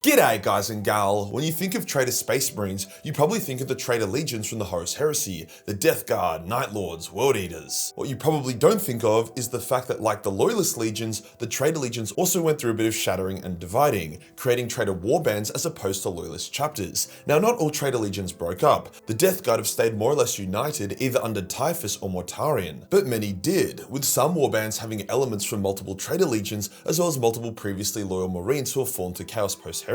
G'day guys and gal. When you think of Traitor Space Marines, you probably think of the Traitor Legions from the Horus Heresy, the Death Guard, Night Lords, World Eaters. What you probably don't think of is the fact that, like the Loyalist Legions, the Traitor Legions also went through a bit of shattering and dividing, creating Traitor Warbands as opposed to Loyalist chapters. Now, not all Traitor Legions broke up. The Death Guard have stayed more or less united either under Typhus or Mortarion, but many did, with some Warbands having elements from multiple Traitor Legions as well as multiple previously loyal Marines who have fallen to Chaos post-Heresy.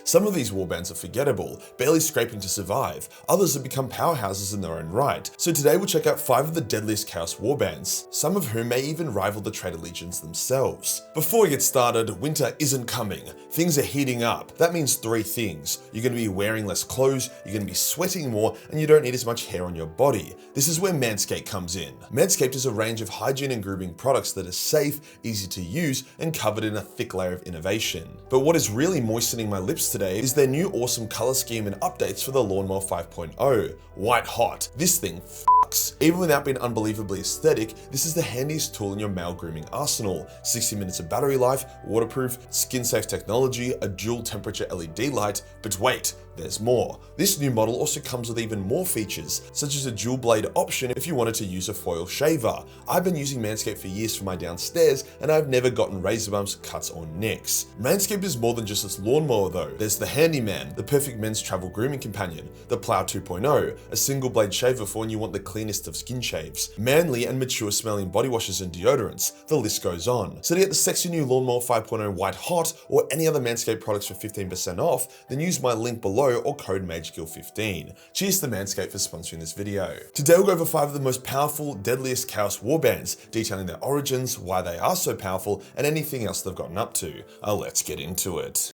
Some of these warbands are forgettable, barely scraping to survive. Others have become powerhouses in their own right. So today we'll check out 5 of the deadliest Chaos warbands, some of whom may even rival the Traitor Legions themselves. Before we get started, winter isn't coming. Things are heating up. That means 3 things. You're going to be wearing less clothes, you're going to be sweating more, and you don't need as much hair on your body. This is where Manscaped comes in. Manscaped is a range of hygiene and grooming products that are safe, easy to use, and covered in a thick layer of innovation. But what is really moistening my lips today is their new awesome color scheme and updates for the Lawnmower 5.0. White hot. This thing fucks. Even without being unbelievably aesthetic, this is the handiest tool in your male grooming arsenal. 60 minutes of battery life, waterproof, skin-safe technology, a dual temperature LED light, but wait, there's more. This new model also comes with even more features, such as a dual blade option if you wanted to use a foil shaver. I've been using Manscaped for years for my downstairs, and I've never gotten razor bumps, cuts, or nicks. Manscaped is more than just this lawnmower though. There's the Handyman, the perfect men's travel grooming companion, the Plow 2.0, a single blade shaver for when you want the cleanest of skin shaves, manly and mature smelling body washes and deodorants, the list goes on. So to get the sexy new Lawnmower 5.0 White Hot or any other Manscaped products for 15% off, then use my link below or code Majorkill15. Cheers to Manscaped for sponsoring this video. Today we'll go over 5 of the most powerful, deadliest Chaos warbands, detailing their origins, why they are so powerful, and anything else they've gotten up to. Let's get into it.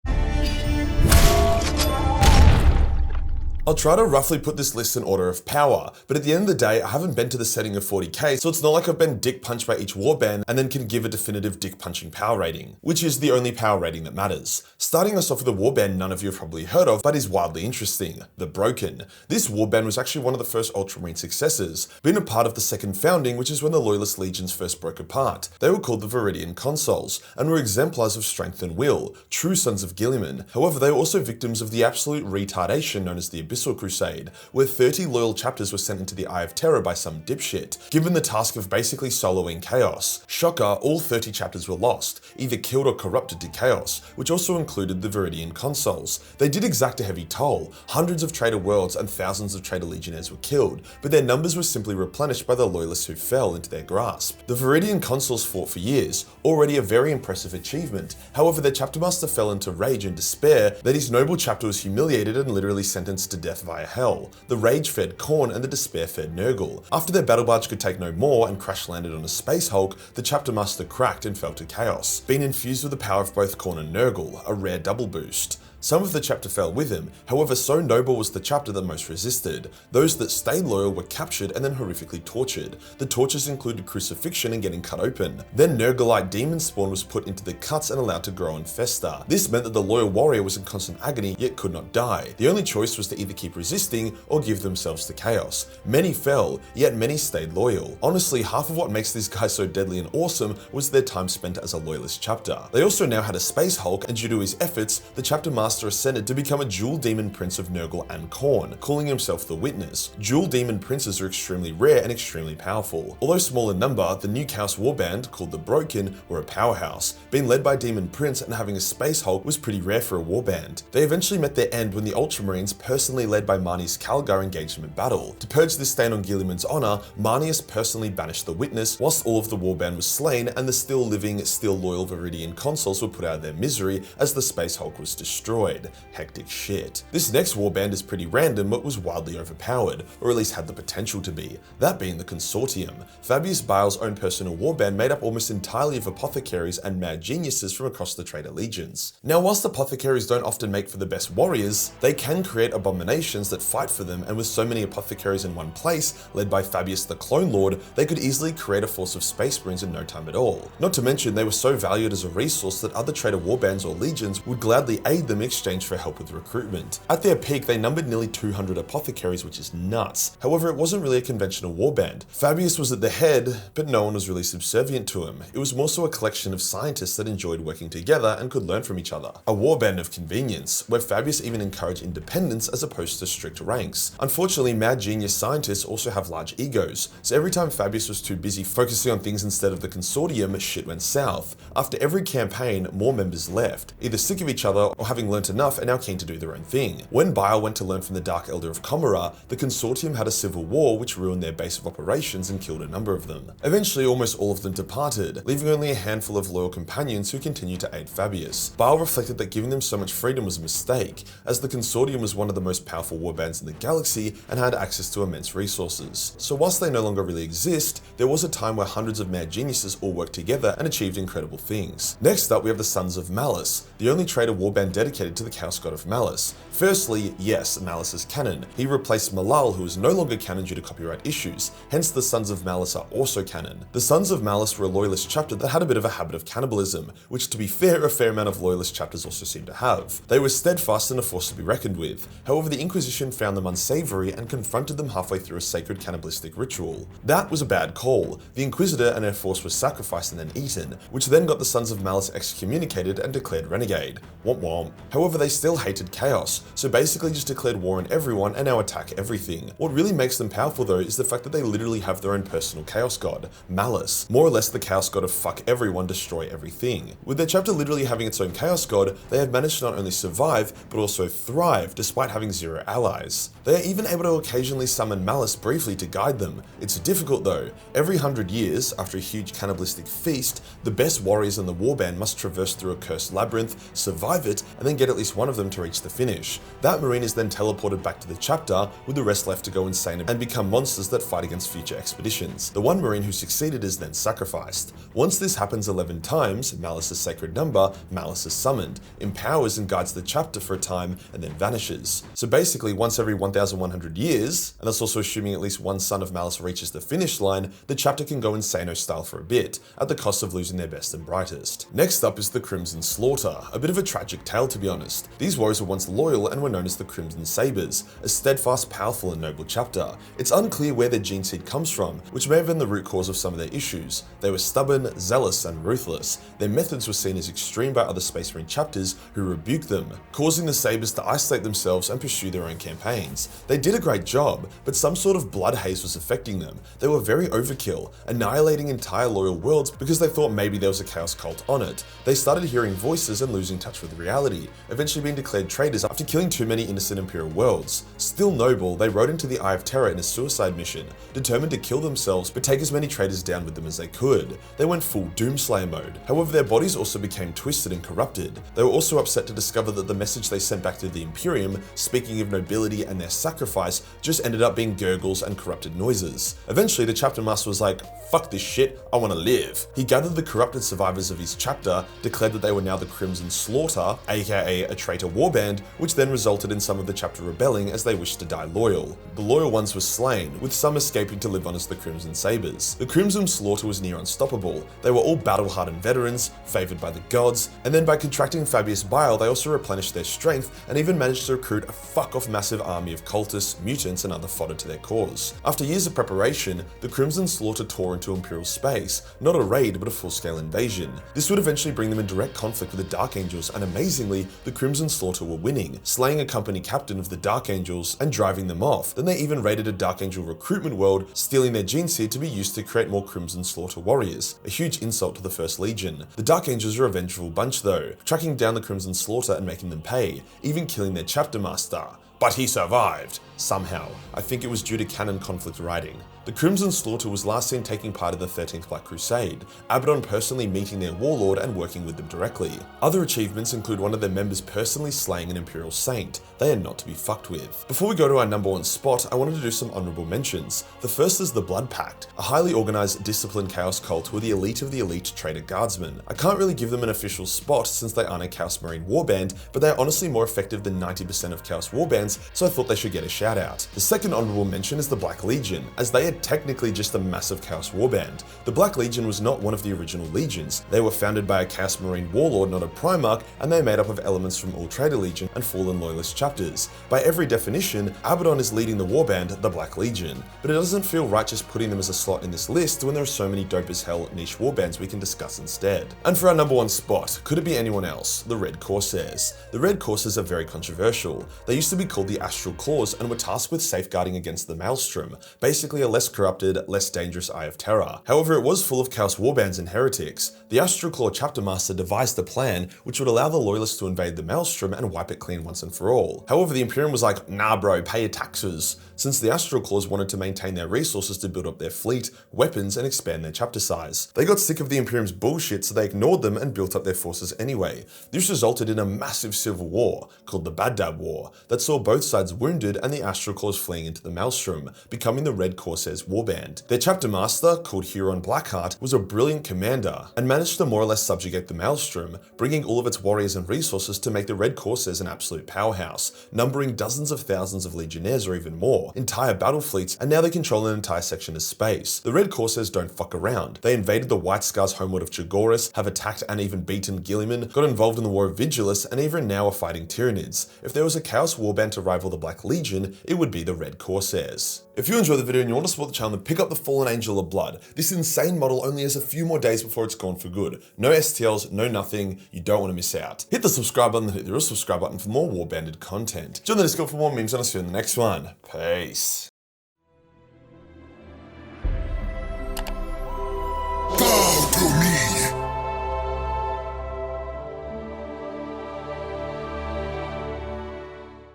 I'll try to roughly put this list in order of power, but at the end of the day, I haven't been to the setting of 40k, so it's not like I've been dick punched by each warband and then can give a definitive dick punching power rating, which is the only power rating that matters. Starting us off with a warband none of you have probably heard of, but is wildly interesting, the Broken. This warband was actually one of the first Ultramarine successors, being a part of the second founding, which is when the Loyalist Legions first broke apart. They were called the Viridian Consuls, and were exemplars of strength and will, true sons of Gilliman. However, they were also victims of the absolute retardation known as the Abyssal Crusade, where 30 loyal chapters were sent into the Eye of Terror by some dipshit, given the task of basically soloing Chaos. Shocker, all 30 chapters were lost, either killed or corrupted to Chaos, which also included the Viridian Consuls. They did exact a heavy toll. Hundreds of Traitor Worlds and thousands of Traitor Legionnaires were killed, but their numbers were simply replenished by the Loyalists who fell into their grasp. The Viridian Consuls fought for years, already a very impressive achievement. However, their chapter master fell into rage and despair that his noble chapter was humiliated and literally sentenced to death via hell. The rage fed Khorne and the despair fed Nurgle. After their battle barge could take no more and crash landed on a space hulk, the chapter master cracked and fell to Chaos, being infused with the power of both Khorne and Nurgle, a rare double boost. Some of the chapter fell with him, however so noble was the chapter that most resisted. Those that stayed loyal were captured and then horrifically tortured. The tortures included crucifixion and getting cut open. Then Nurglite demon spawn was put into the cuts and allowed to grow and fester. This meant that the loyal warrior was in constant agony yet could not die. The only choice was to either keep resisting or give themselves to Chaos. Many fell, yet many stayed loyal. Honestly, half of what makes these guys so deadly and awesome was their time spent as a loyalist chapter. They also now had a space hulk, and due to his efforts, the chapter master ascended to become a dual demon prince of Nurgle and Khorne, calling himself the Witness. Dual demon princes are extremely rare and extremely powerful. Although small in number, the new Chaos warband, called the Broken, were a powerhouse. Being led by Demon Prince and having a space hulk was pretty rare for a warband. They eventually met their end when the Ultramarines, personally led by Marneus Calgar, engaged them in battle. To purge this stain on Gilliman's honor, Marneus personally banished the Witness, whilst all of the warband was slain and the still living, still loyal Viridian Consuls were put out of their misery as the space hulk was destroyed. Hectic shit. This next warband is pretty random but was wildly overpowered, or at least had the potential to be, that being the Consortium. Fabius Bile's own personal warband made up almost entirely of apothecaries and mad geniuses from across the Traitor Legions. Now, whilst apothecaries don't often make for the best warriors, they can create abominations that fight for them, and with so many apothecaries in one place, led by Fabius the Clone Lord, they could easily create a force of Space Marines in no time at all. Not to mention, they were so valued as a resource that other Traitor warbands or legions would gladly aid them in exchange for help with recruitment. At their peak, they numbered nearly 200 apothecaries, which is nuts. However, it wasn't really a conventional warband. Fabius was at the head, but no one was really subservient to him. It was more so a collection of scientists that enjoyed working together and could learn from each other. A warband of convenience, where Fabius even encouraged independence as opposed to strict ranks. Unfortunately, mad genius scientists also have large egos, so every time Fabius was too busy focusing on things instead of the Consortium, shit went south. After every campaign, more members left, either sick of each other or having learnt enough and now keen to do their own thing. When Bile went to learn from the Dark Elder of Comora, the Consortium had a civil war which ruined their base of operations and killed a number of them. Eventually, almost all of them departed, leaving only a handful of loyal companions who continued to aid Fabius. Bile reflected that giving them so much freedom was a mistake, as the Consortium was one of the most powerful warbands in the galaxy and had access to immense resources. So whilst they no longer really exist, there was a time where hundreds of mad geniuses all worked together and achieved incredible things. Next up, we have the Sons of Malice, the only traitor warband dedicated to the Chaos God of Malice. Firstly, yes, Malice is canon. He replaced Malal, who is no longer canon due to copyright issues, hence the Sons of Malice are also canon. The Sons of Malice were a loyalist chapter that had a bit of a habit of cannibalism, which to be fair, a fair amount of loyalist chapters also seem to have. They were steadfast and a force to be reckoned with. However, the Inquisition found them unsavory and confronted them halfway through a sacred cannibalistic ritual. That was a bad call. The Inquisitor and her force were sacrificed and then eaten, which then got the Sons of Malice excommunicated and declared renegade. Womp womp. However, they still hated chaos, so basically just declared war on everyone and now attack everything. What really makes them powerful though is the fact that they literally have their own personal chaos god, Malice, more or less the chaos god of fuck everyone, destroy everything. With their chapter literally having its own chaos god, they have managed to not only survive, but also thrive despite having zero allies. They are even able to occasionally summon Malice briefly to guide them. It's difficult though. Every 100 years, after a huge cannibalistic feast, the best warriors in the warband must traverse through a cursed labyrinth, survive it, and then get at least one of them to reach the finish. That marine is then teleported back to the chapter, with the rest left to go insane and become monsters that fight against future expeditions. The one marine who succeeded is then sacrificed. Once this happens 11 times, Malice's sacred number, Malice is summoned, empowers and guides the chapter for a time, and then vanishes. So basically, once every 1,100 years, and that's also assuming at least one Son of Malice reaches the finish line, the chapter can go insano style for a bit, at the cost of losing their best and brightest. Next up is the Crimson Slaughter, a bit of a tragic tale to be honest. These warriors were once loyal and were known as the Crimson Sabres, a steadfast, powerful and noble chapter. It's unclear where their gene seed comes from, which may have been the root cause of some of their issues. They were stubborn, zealous and ruthless. Their methods were seen as extreme by other Space Marine chapters who rebuked them, causing the Sabres to isolate themselves and pursue their own campaigns. They did a great job, but some sort of blood haze was affecting them. They were very overkill, annihilating entire loyal worlds because they thought maybe there was a chaos cult on it. They started hearing voices and losing touch with reality, eventually being declared traitors after killing too many innocent Imperial worlds. Still noble, they rode into the Eye of Terror in a suicide mission, determined to kill themselves but take as many traitors down with them as they could. They went full Doomslayer mode. However, their bodies also became twisted and corrupted. They were also upset to discover that the message they sent back to the Imperium, speaking of nobility and their sacrifice, just ended up being gurgles and corrupted noises. Eventually, the chapter master was like, fuck this shit, I wanna live. He gathered the corrupted survivors of his chapter, declared that they were now the Crimson Slaughter, aka a traitor warband, which then resulted in some of the chapter rebelling as they wished to die loyal. The loyal ones were slain, with some escaping to live on as the Crimson Sabres. The Crimson Slaughter was near unstoppable. They were all battle-hardened veterans, favoured by the gods, and then by contracting Fabius bile, they also replenished their strength and even managed to recruit a fuck-off massive army of cultists, mutants, and other fodder to their cause. After years of preparation, the Crimson Slaughter tore into Imperial space, not a raid but a full-scale invasion. This would eventually bring them in direct conflict with the Dark Angels, and amazingly, the Crimson Slaughter were winning, slaying a company captain of the Dark Angels and driving them off. Then they even raided a Dark Angel recruitment world, stealing their gene seed to be used to create more Crimson Slaughter warriors, a huge insult to the First Legion. The Dark Angels are a vengeful bunch though, tracking down the Crimson Slaughter and making them pay, even killing their chapter master. But he survived, somehow. I think it was due to canon conflict writing. The Crimson Slaughter was last seen taking part of the 13th Black Crusade, Abaddon personally meeting their warlord and working with them directly. Other achievements include one of their members personally slaying an Imperial Saint. They are not to be fucked with. Before we go to our number one spot, I wanted to do some honourable mentions. The first is the Blood Pact, a highly organised, disciplined Chaos cult who are the elite of the elite Traitor Guardsmen. I can't really give them an official spot since they aren't a Chaos Marine warband, but they are honestly more effective than 90% of Chaos warbands Warbands, so I thought they should get a shout out. The second honorable mention is the Black Legion, as they are technically just a massive Chaos Warband. The Black Legion was not one of the original legions. They were founded by a Chaos Marine warlord, not a Primarch, and they are made up of elements from all Traitor Legion and Fallen Loyalist chapters. By every definition, Abaddon is leading the warband, the Black Legion, but it doesn't feel right just putting them as a slot in this list when there are so many dope as hell niche warbands we can discuss instead. And for our number one spot, could it be anyone else? The Red Corsairs. The Red Corsairs are very controversial. They used to be called the Astral Claws and were tasked with safeguarding against the Maelstrom, basically a less corrupted, less dangerous Eye of Terror. However, it was full of Chaos Warbands and heretics. The Astral Claw Chapter Master devised a plan which would allow the Loyalists to invade the Maelstrom and wipe it clean once and for all. However, the Imperium was like, nah bro, pay your taxes, since the Astral Claws wanted to maintain their resources to build up their fleet, weapons, and expand their chapter size. They got sick of the Imperium's bullshit, so they ignored them and built up their forces anyway. This resulted in a massive civil war, called the Bad Dab War, that saw both sides wounded and the Astral Claws fleeing into the Maelstrom, becoming the Red Corsairs warband. Their chapter master, called Huron Blackheart, was a brilliant commander, and managed to more or less subjugate the Maelstrom, bringing all of its warriors and resources to make the Red Corsairs an absolute powerhouse, numbering dozens of thousands of legionnaires or even more, entire battle fleets, and now they control an entire section of space. The Red Corsairs don't fuck around. They invaded the White Scars homeworld of Chagoris, have attacked and even beaten Gilliman, got involved in the War of Vigilus, and even now are fighting Tyranids. If there was a Chaos Warband to rival the Black Legion, it would be the Red Corsairs. If you enjoyed the video and you want to support the channel, then pick up the Fallen Angel of Blood. This insane model only has a few more days before it's gone for good. No STLs, no nothing, you don't want to miss out. Hit the subscribe button and hit the subscribe button for more Warbanded content. Join the Discord for more memes and I'll see you in the next one. Peace.